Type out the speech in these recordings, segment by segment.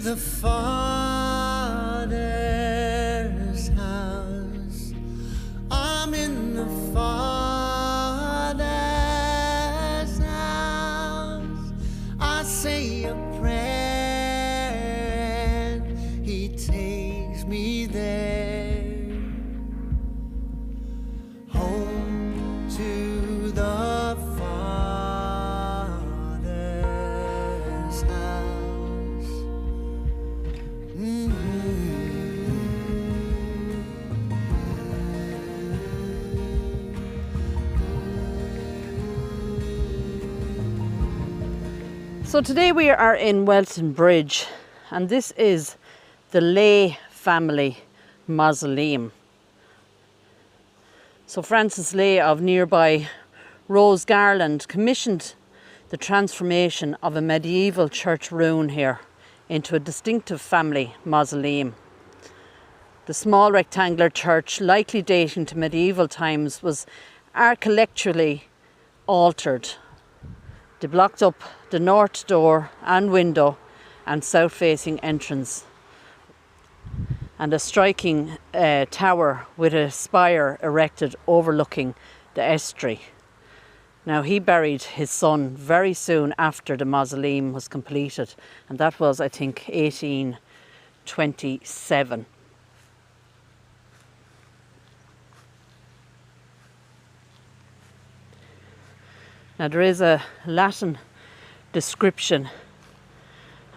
the Father's house. I'm in the Father's house. I say a prayer and He takes me there, home to the Father's house. So today we are in Welton Bridge, and this is the Leigh family mausoleum. So Francis Leigh of nearby Rose Garland commissioned the transformation of a medieval church ruin here into a distinctive family mausoleum. The small rectangular church, likely dating to medieval times, was architecturally altered. They blocked up the north door and window and south-facing entrance, and a striking tower with a spire erected overlooking the estuary. Now, he buried his son very soon after the mausoleum was completed, and that was, I think, 1827. Now, there is a Latin description,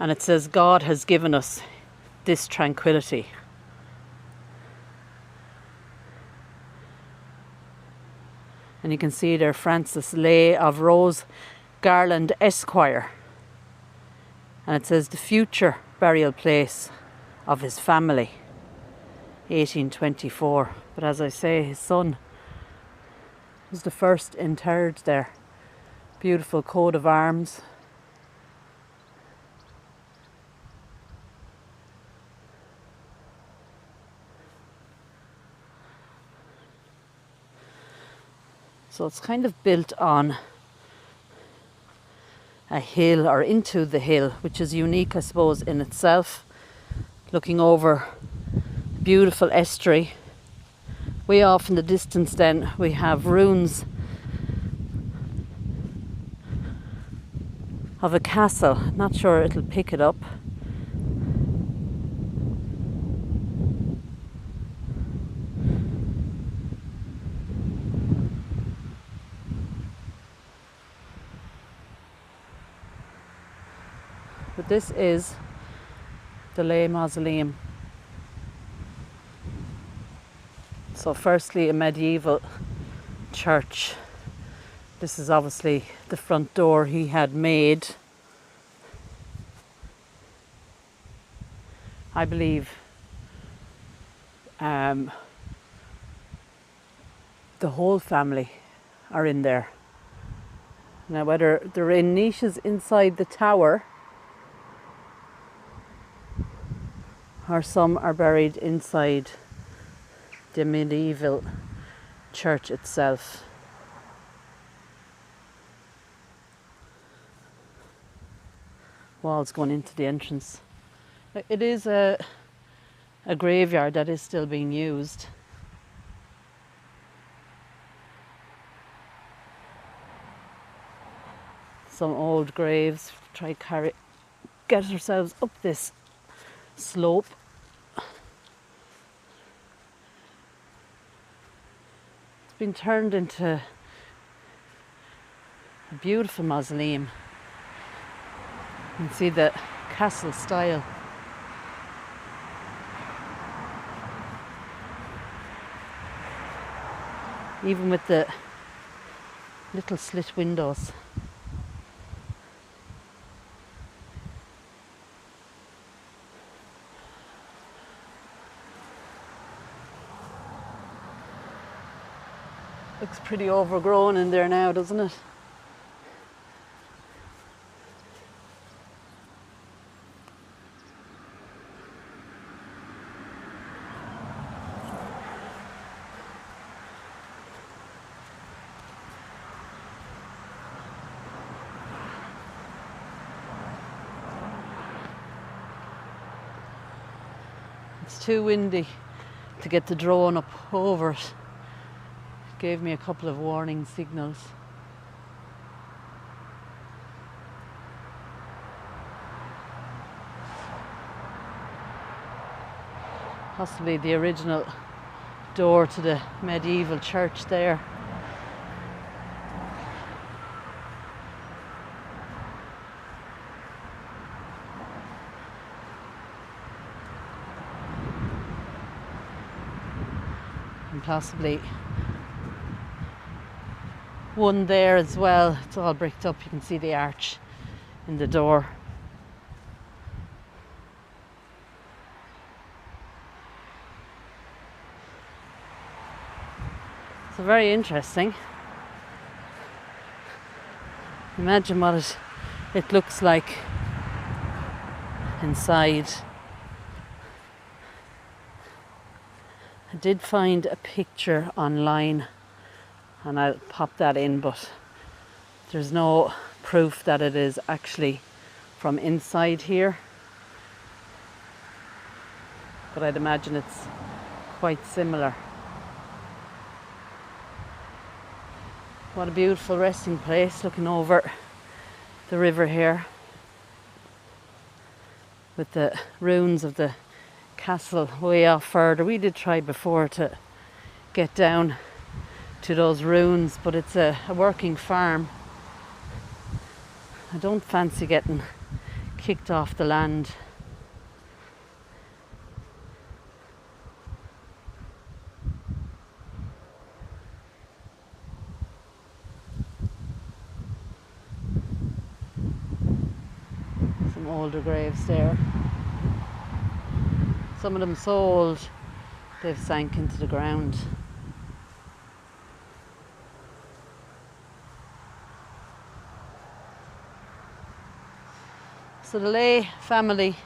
and it says, "God has given us this tranquility." And you can see there Francis Leigh of Rose Garland Esquire. And it says the future burial place of his family, 1824. But as I say, his son was the first interred there. Beautiful coat of arms. So it's kind of built on a hill, or into the hill, which is unique, I suppose, in itself. Looking over beautiful estuary. Way off in the distance then we have ruins of a castle. Not sure it'll pick it up. But this is the Leigh Mausoleum. So firstly, a medieval church. This is obviously the front door he had made. I believe the whole family are in there. Now, whether they're in niches inside the tower or some are buried inside the medieval church itself. Walls going into the entrance. It is a graveyard that is still being used. Some old graves. Try to get ourselves up this slope. It's been turned into a beautiful mausoleum. You can see the castle style. Even with the little slit windows. Looks pretty overgrown in there now, doesn't it? It's too windy to get the drone up over it. It gave me a couple of warning signals. Possibly the original door to the medieval church there. And possibly one there as well. It's all bricked up. You can see the arch in the door. So very interesting. Imagine what it looks like inside. I did find a picture online and I'll pop that in, but there's no proof that it is actually from inside here. But I'd imagine it's quite similar. What a beautiful resting place, looking over the river here with the ruins of the castle way off further. We did try before to get down to those ruins, but it's a working farm. I don't fancy getting kicked off the land. Some older graves there. Some of them so old they've sank into the ground. So the Leigh family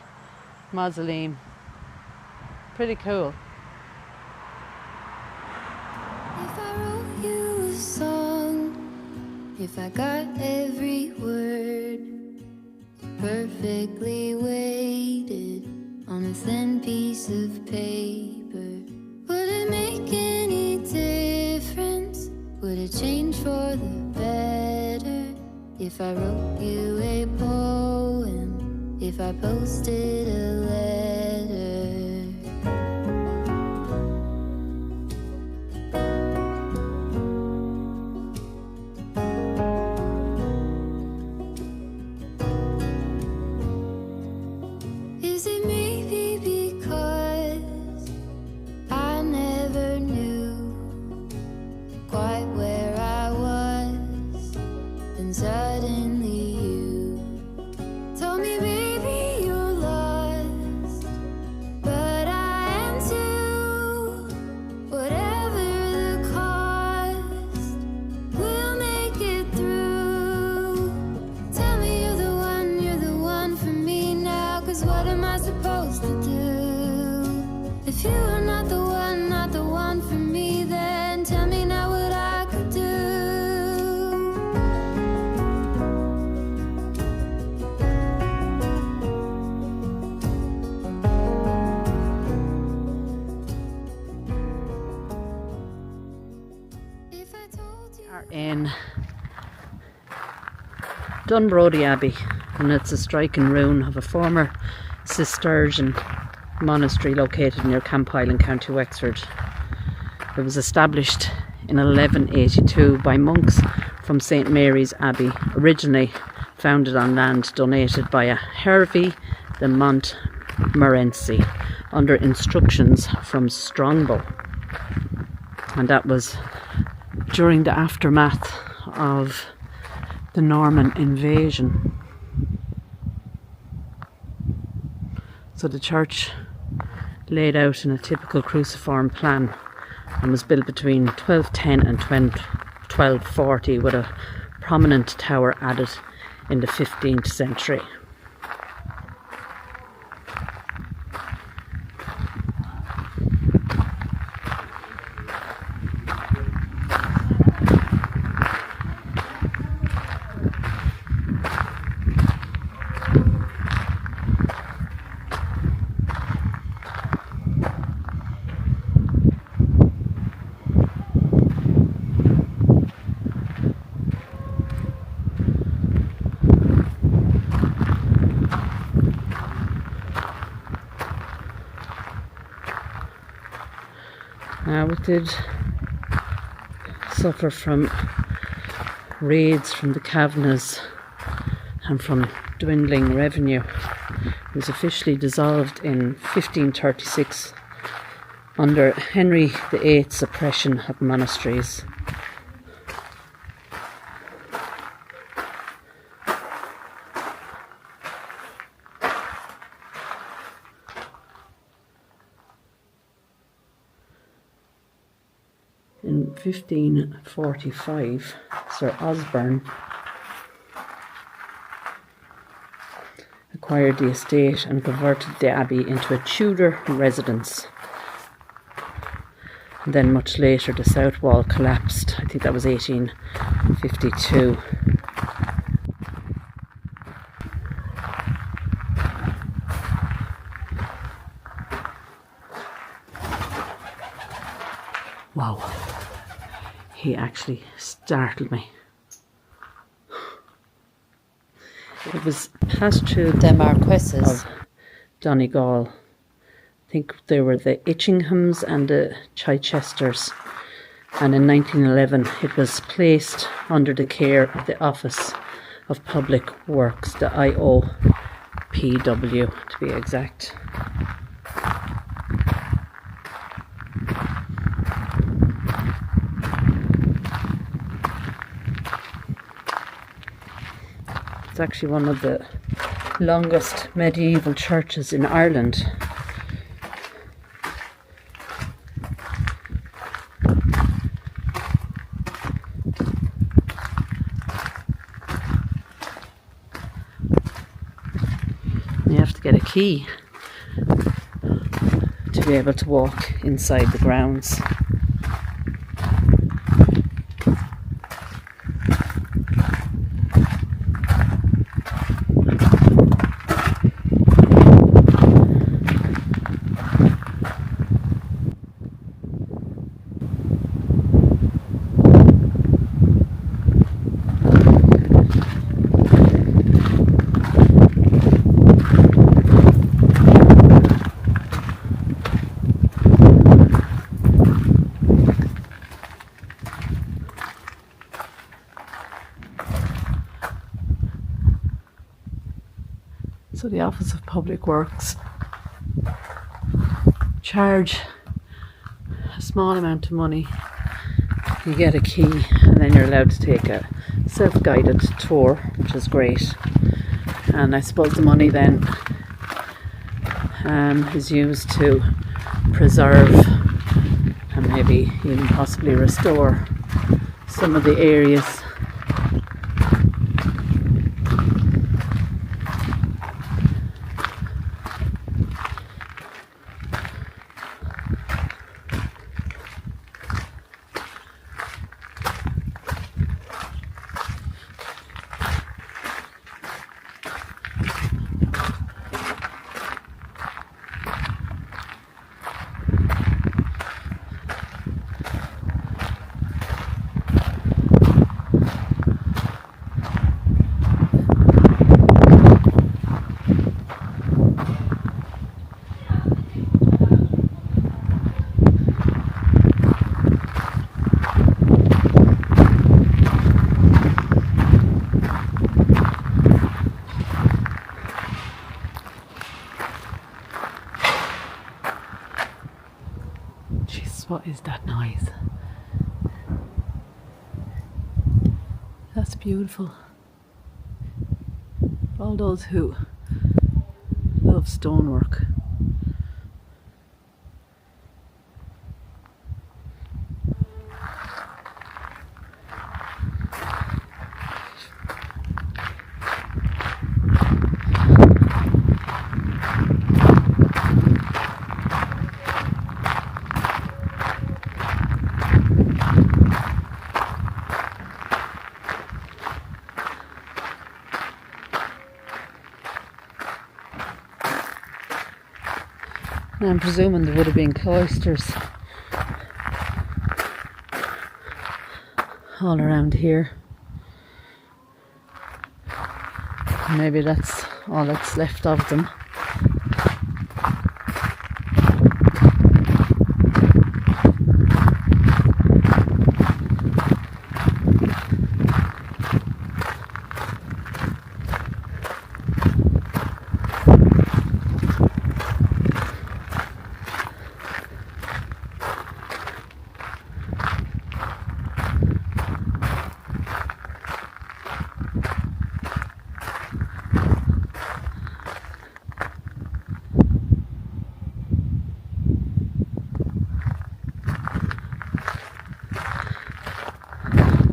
mausoleum. Pretty cool. If I wrote you a song, if I got every word perfectly weighted on a thin piece of paper, would it make any difference? Would it change for the better? If I wrote you a poem, if I posted a letter? Is it maybe because I never knew quite where I was, then suddenly you told me, baby, you're lost, but I am too. Whatever the cost, we'll make it through. Tell me you're the one for me now, 'cause what am I supposed to do? If you are not the one for me, then tell me now what I could do. If I told you Are in Dunbrody Abbey, and it's a striking ruin of a former Cistercian monastery located near Campile in County Wexford. It was established in 1182 by monks from St Mary's Abbey, originally founded on land donated by a Hervey de Montmorency under instructions from Strongbow. And that was during the aftermath of the Norman invasion. So the church laid out in a typical cruciform plan and was built between 1210 and 1240, with a prominent tower added in the 15th century. Now it did suffer from raids from the Kavanaghs and from dwindling revenue. It was officially dissolved in 1536 under Henry VIII's suppression of monasteries. In 1545, Sir Osborne acquired the estate and converted the abbey into a Tudor residence. And then much later the south wall collapsed. I think that was 1852. Wow, he actually startled me. It was passed through the Marquesses of Donegal. I think they were the Itchinghams and the Chichesters. And in 1911 it was placed under the care of the Office of Public Works, the IOPW to be exact. It's actually one of the longest medieval churches in Ireland. You have to get a key to be able to walk inside the grounds. So the Office of Public Works charge a small amount of money. You get a key and then you're allowed to take a self-guided tour, which is great. And I suppose the money then is used to preserve and maybe even possibly restore some of the areas. What is that noise? That's beautiful. All those who love stonework. Now I'm presuming there would have been cloisters all around here. Maybe that's all that's left of them.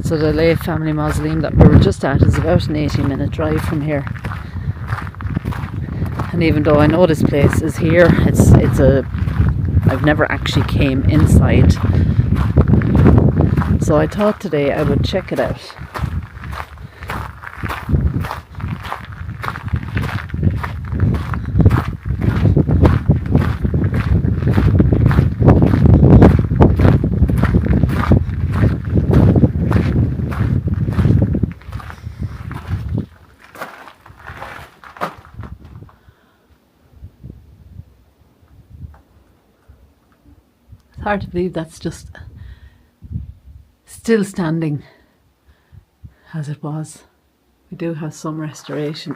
So the Leigh family mausoleum that we were just at is about an 18-minute drive from here. And even though I know this place is here, I've never actually came inside. So I thought today I would check it out. It's hard to believe that's just still standing as it was. We do have some restoration.